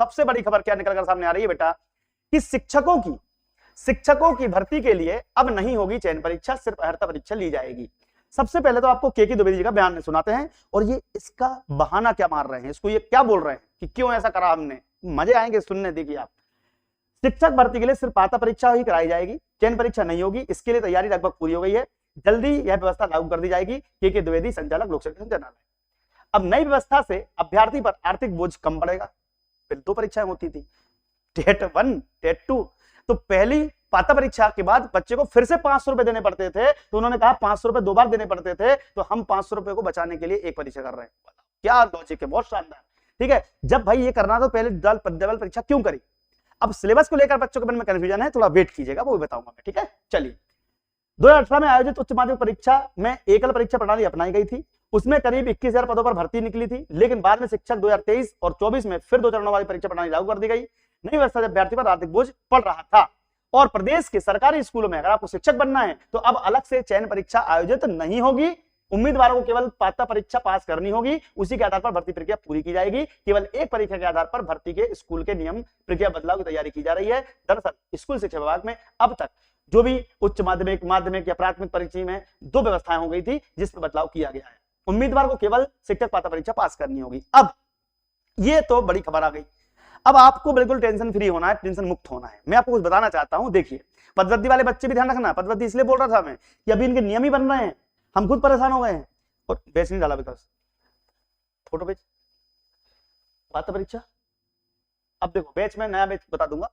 सबसे बड़ी खबर क्या निकलकर सामने आ रही है बेटा कि शिक्षकों की भर्ती के लिए अब नहीं होगी चयन परीक्षा, सिर्फ अर्हता परीक्षा ली जाएगी। सबसे पहले तो आपको के द्विवेदी जी का बयान सुनाते हैं और ये इसका बहाना क्या मार रहे हैं, इसको ये क्या बोल रहे हैं कि क्यों ऐसा करा हमने, मजे आएंगे सुनने। देखिए आप, शिक्षक भर्ती के लिए सिर्फ अर्हता परीक्षा ही कराई जाएगी, चयन परीक्षा नहीं होगी। इसके लिए तैयारी लगभग पूरी हो गई है, जल्दी यह व्यवस्था लागू कर दी जाएगी। के द्विवेदी, संचालक लोक शिक्षण संचालनालय। अब नई व्यवस्था से अभ्यर्थी पर आर्थिक बोझ कम पड़ेगा। फिर 2 परीक्षाएं होती थी, टेट 1 टेट 2। तो पहली पात्रता परीक्षा के बाद बच्चे को फिर से 500 रुपए देने पड़ते थे, तो उन्होंने कहा 500 रुपए 2 बार देने पड़ते थे, तो हम 500 रुपए को बचाने के लिए एक परीक्षा कर रहे हैं। क्या लॉजिक है, बहुत शानदार। ठीक है, जब भाई ये करना तो पहले डबल परीक्षा क्यों करी। अब सिलेबस को लेकर बच्चों के मन में कंफ्यूजन है, थोड़ा वेट कीजिएगा, वो भी बताऊंगा मैं। ठीक है, चलिए। 2018 में आयोजित उच्च माध्यमिक परीक्षा में एकल परीक्षा प्रणाली अपनाई गई थी। उसमें करीब 21,000 पदों पर भर्ती निकली थी, लेकिन बाद में शिक्षक 2023 और 24 में फिर 2 चरणों वाली परीक्षा प्रणाली लागू कर दी गई। नई व्यवस्था से अभ्यर्थी पर आर्थिक बोझ पड़ रहा था और प्रदेश के सरकारी स्कूलों में अगर आपको शिक्षक बनना है तो अब अलग से चयन परीक्षा आयोजित नहीं होगी। उम्मीदवारों को केवल पात्रता परीक्षा पास करनी होगी, उसी के आधार पर भर्ती प्रक्रिया पूरी की जाएगी। केवल एक परीक्षा के आधार पर भर्ती के स्कूल के नियम प्रक्रिया बदलाव की तैयारी की जा रही है। दरअसल स्कूल शिक्षा विभाग में अब तक जो भी उच्च माध्यमिक या प्राथमिक परीक्षा में 2 व्यवस्थाएं हो गई थी, जिसमें बदलाव किया गया है। उम्मीदवार को केवल शिक्षक पात्रता परीक्षा पास करनी होगी। अब ये तो बड़ी खबर आ गई। अब आपको बिल्कुल टेंशन फ्री होना है, टेंशन मुक्त होना है। मैं आपको कुछ बताना चाहता हूं। देखिए, पदवृत्ति वाले बच्चे भी ध्यान रखना। पदवृत्ति इसलिए बोल रहा था मैं कि अभी इनके नियम ही बन रहे हैं, हम खुद परेशान हो गए हैं। और बैच नहीं डाला विकास, फोटो बैच पात्रता परीक्षा। अब देखो, बैच में नया बैच बता दूंगा।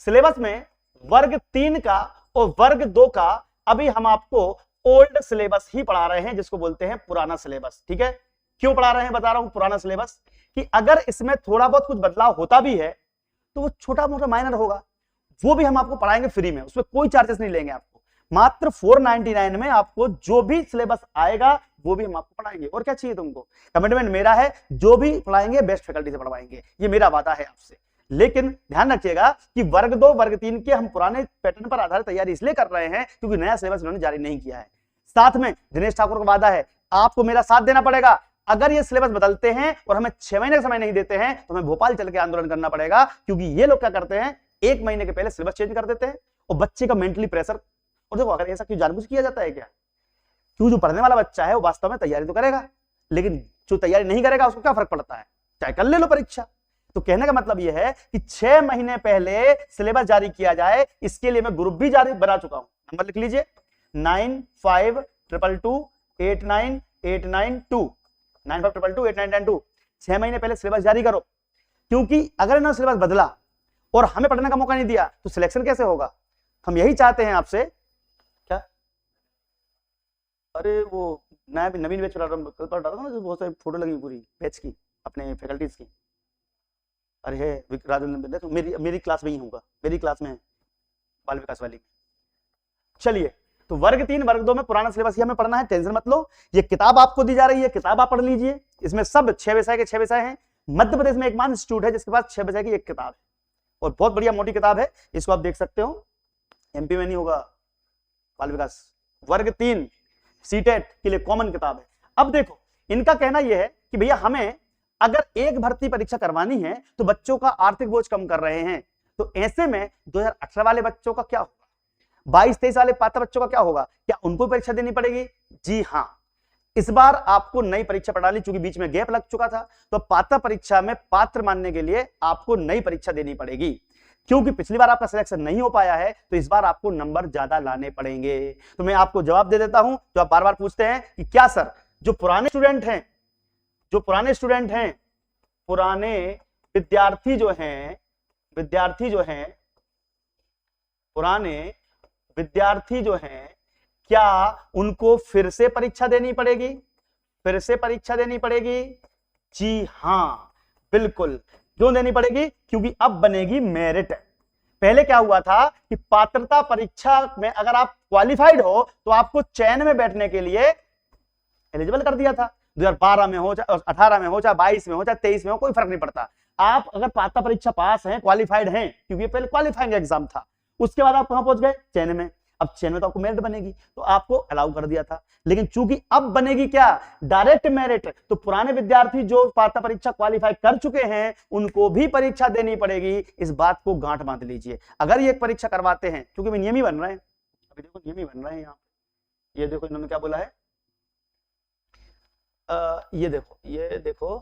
सिलेबस में वर्ग 3 का और वर्ग 2 का अभी हम आपको ओल्ड सिलेबस ही पढ़ा रहे हैं, जिसको बोलते हैं पुराना सिलेबस। ठीक है, क्यों पढ़ा रहे हैं बता रहा हूं पुराना सिलेबस, कि अगर इसमें थोड़ा बहुत कुछ बदलाव होता भी है तो वो छोटा मोटा माइनर होगा, वो भी हम आपको पढ़ाएंगे फ्री में, उसमें कोई चार्जेस नहीं लेंगे आपको। मात्र 499 में आपको जो भी सिलेबस आएगा वो भी हम आपको पढ़ाएंगे। और क्या चाहिए तुमको, कमिटमेंट मेरा है, जो भी पढ़ाएंगे बेस्ट फैकल्टी से पढ़वाएंगे, ये मेरा वादा है आपसे। लेकिन ध्यान रखिएगा कि वर्ग 2 वर्ग 3 के हम पुराने पैटर्न पर आधारित तैयारी इसलिए कर रहे हैं क्योंकि नया सिलेबस उन्होंने जारी नहीं किया है। साथ में दिनेश ठाकुर का वादा है, आपको मेरा साथ देना पड़ेगा। अगर ये सिलेबस बदलते हैं और हमें 6 महीने का समय नहीं देते हैं तो हमें भोपाल चल के आंदोलन करना पड़ेगा, क्योंकि ये लोग क्या करते हैं, 1 महीने के पहले सिलेबस चेंज कर देते हैं और बच्चे का मेंटली प्रेशर। और देखो, अगर ऐसा क्यों जानबूझ किया जाता है क्या, क्यों जो पढ़ने वाला बच्चा है वो वास्तव में तैयारी तो करेगा, लेकिन जो तैयारी नहीं करेगा उसको क्या फर्क पड़ता है, चाहे कर ले लो परीक्षा। तो कहने का मतलब यह है कि 6 महीने पहले सिलेबस जारी किया जाए, इसके लिए मैं ग्रुप भी जारी बना चुका हूं। नंबर लिख लीजिए 9522289892 9522289892। 6 महीने पहले सिलेबस जारी करो, क्योंकि अगर इन्होंने सिलेबस बदला और हमें पढ़ने का मौका नहीं दिया तो सिलेक्शन कैसे होगा। हम यही चाहते हैं आपसे। क्या, अरे वो नवीन बैच कल पर डाला था ना, बहुत सारी फोटो लगी पूरी बैच की, अपने फैकल्टीज की। अरे है राजेंद्र, तो मेरी क्लास में ही होगा, मेरी क्लास में है बाल विकास वाली। चलिए, तो वर्ग 3 वर्ग 2 में पुराना सिलेबस ही हमें पढ़ना है, टेंशन मत लो। ये किताब आपको दी जा रही है, किताब आप पढ़ लीजिए। इसमें सब 6 विषय के 6 विषय हैं। मध्य प्रदेश में एकमात्र इंस्टीट्यूट है जिसके पास 6 विषय की एक किताब है, और बहुत बढ़िया मोटी किताब है, इसको आप देख सकते हो। एमपी में नहीं होगा बाल विकास। वर्ग 3 सीटेट के लिए कॉमन किताब है। अब देखो, इनका कहना यह है कि भैया हमें अगर एक भर्ती परीक्षा करवानी है तो बच्चों का आर्थिक बोझ कम कर रहे हैं, तो ऐसे में 2018 वाले बच्चों का क्या होगा, 22-23 वाले पात्र बच्चों का क्या होगा, क्या उनको परीक्षा देनी पड़ेगी? जी हां, इस बार आपको नई परीक्षा प्रणाली, चूंकि बीच में गैप लग चुका था, तो पात्र परीक्षा में पात्र मानने के लिए आपको नई परीक्षा देनी पड़ेगी। क्योंकि पिछली बार आपका सिलेक्शन नहीं हो पाया है तो इस बार आपको नंबर ज्यादा लाने पड़ेंगे। तो मैं आपको जवाब दे देता हूं, जो आप बार बार पूछते हैं कि क्या सर, जो पुराने स्टूडेंट हैं, पुराने विद्यार्थी जो हैं, पुराने विद्यार्थी जो हैं, क्या उनको फिर से परीक्षा देनी पड़ेगी? फिर से परीक्षा देनी पड़ेगी? जी हां, बिल्कुल। क्यों देनी पड़ेगी? क्योंकि अब बनेगी मेरिट। पहले क्या हुआ था कि पात्रता परीक्षा में अगर आप क्वालिफाइड हो तो आपको चयन में बैठने के लिए एलिजिबल कर दिया था। 2012 में हो, चाहे 18 में हो, चाहे 22 में हो, चाहे 23 में हो, कोई फर्क नहीं पड़ता। आप अगर पात्रता परीक्षा पास हैं, क्वालिफाइड हैं, क्योंकि पहले क्वालिफाइंग एग्जाम था, उसके बाद आप कहां पहुंच गए? चयन में। अब चयन में तो आपको मेरिट बनेगी, तो आपको अलाउ कर दिया था। लेकिन चूंकि अब बनेगी क्या, डायरेक्ट मेरिट, तो पुराने विद्यार्थी जो पात्रता परीक्षा क्वालिफाई कर चुके हैं उनको भी परीक्षा देनी पड़ेगी। इस बात को गांठ बांध लीजिए। अगर ये एक परीक्षा करवाते हैं, क्योंकि नियम ही बन रहे हैं, अभी देखो नियम ही बन रहे हैं यहाँ, ये देखो इन्होंने क्या बोला है, ये देखो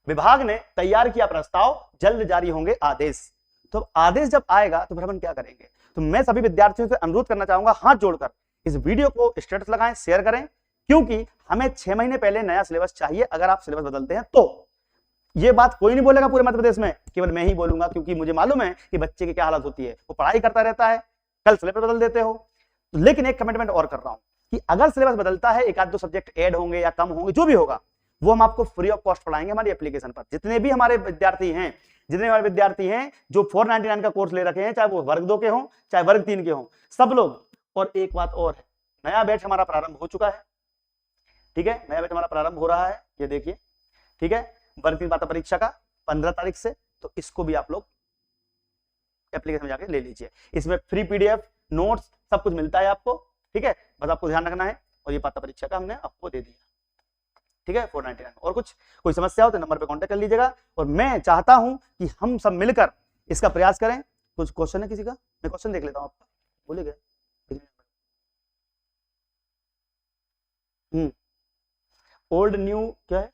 विभाग ने तैयार किया प्रस्ताव, जल्द जारी होंगे आदेश। तो आदेश जब आएगा तो फिर हम क्या करेंगे। तो मैं सभी विद्यार्थियों से अनुरोध करना चाहूंगा, हाथ जोड़कर इस वीडियो को स्टेटस लगाएं, शेयर करें, क्योंकि हमें 6 महीने पहले नया सिलेबस चाहिए। अगर आप सिलेबस बदलते हैं तो ये बात कोई नहीं बोलेगा पूरे मध्य प्रदेश में, केवल मैं ही बोलूंगा, क्योंकि मुझे मालूम है कि बच्चे की क्या हालत होती है, वो पढ़ाई करता रहता है, कल सिलेबस बदल देते हो। लेकिन एक कमिटमेंट और कर रहा हूं कि अगर सिलेबस बदलता है, एक आध दो सब्जेक्ट ऐड होंगे या कम होंगे, जो भी होगा वो हम आपको फ्री ऑफ कॉस्ट पढ़ाएंगे हमारी एप्लीकेशन पर। जितने भी हमारे विद्यार्थी हैं जो 499 का कोर्स ले रखे हैं, चाहे वो वर्ग 2 के हों चाहे वर्ग 3 के हों, सब लोग। और एक बात और है, नया बैच हमारा प्रारंभ हो चुका है, ठीक है, नया बैच हमारा प्रारंभ हो रहा है, ये देखिए, ठीक है, वर्ग 3 पात्रता परीक्षा का 15 तारीख से। तो इसको भी आप लोग एप्लीकेशन में जाके ले लीजिए। इसमें फ्री पीडीएफ, नोट्स, सब कुछ मिलता है आपको, ठीक है, बस आपको ध्यान रखना है। और ये पात्रता परीक्षा का हमने आपको दे दिया, ठीक है, 499। और कोई समस्या हो तो नंबर पे कांटेक्ट कर लीजिएगा। और मैं चाहता हूं कि हम सब मिलकर इसका प्रयास करें। कुछ क्वेश्चन है किसी का? मैं क्वेश्चन देख लेता हूं आपका, बोले गए। ओल्ड न्यू क्या है,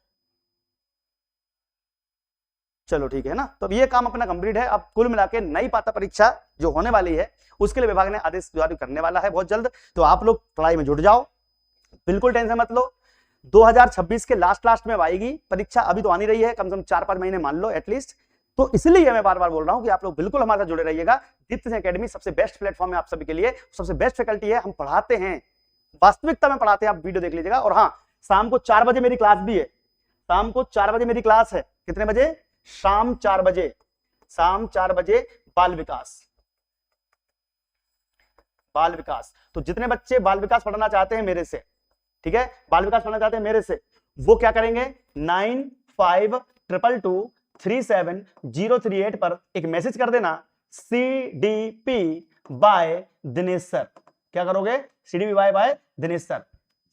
चलो ठीक है ना। तो अब ये काम अपना कंप्लीट है। अब कुल मिला के नई पात्रता परीक्षा जो होने वाली है उसके लिए विभाग ने आदेश जारी करने वाला है बहुत जल्द। तो आप लोग पढ़ाई में जुट जाओ, बिल्कुल टेंशन मत लो। 2026 के लास्ट में आएगी परीक्षा, अभी तो आनी रही है, कम से कम 4-5 महीने मान लो एटलीस्ट। तो इसलिए मैं बार बार बोल रहा हूं कि आप लोग बिल्कुल हमारे साथ जुड़े रहिएगा। दीप्ति सिंह एकेडमी सबसे बेस्ट प्लेटफॉर्म है आप सभी के लिए, सबसे बेस्ट फैकल्टी है, हम पढ़ाते हैं, वास्तविकता में पढ़ाते हैं। आप वीडियो देख लीजिएगा। और हाँ, शाम को 4 बजे मेरी क्लास भी है, शाम को 4 बजे मेरी क्लास है। कितने बजे? शाम 4 बजे, शाम 4 बजे बाल विकास। तो जितने बच्चे बाल विकास पढ़ना चाहते हैं मेरे से, ठीक है, बाल विकास पढ़ना चाहते हैं मेरे से, वो क्या करेंगे, 9522237038 पर एक मैसेज कर देना, CDP बाय दिनेश सर। क्या करोगे? CDP by Dinesh sir,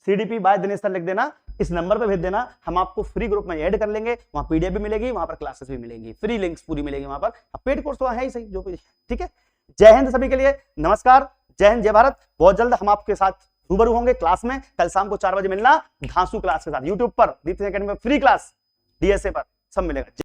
CDP by Dinesh sir लिख देना, इस नंबर पे भेज देना। हम आपको फ्री ग्रुप में ऐड कर लेंगे, वहां पीडीएफ भी मिलेगी, वहां पर क्लासेस भी मिलेंगी, फ्री लिंक्स पूरी मिलेगी वहां पर। पेड कोर्स तो है ही सही जो भी, ठीक है। जय हिंद सभी के लिए, नमस्कार, जय हिंद, जय भारत। बहुत जल्द हम आपके साथ रूबरू होंगे क्लास में। कल शाम को 4 बजे मिलना धांसू क्लास के साथ, यूट्यूब पर दीप्ति सिंह एकेडमी में फ्री क्लास DSA पर सब मिलेगा।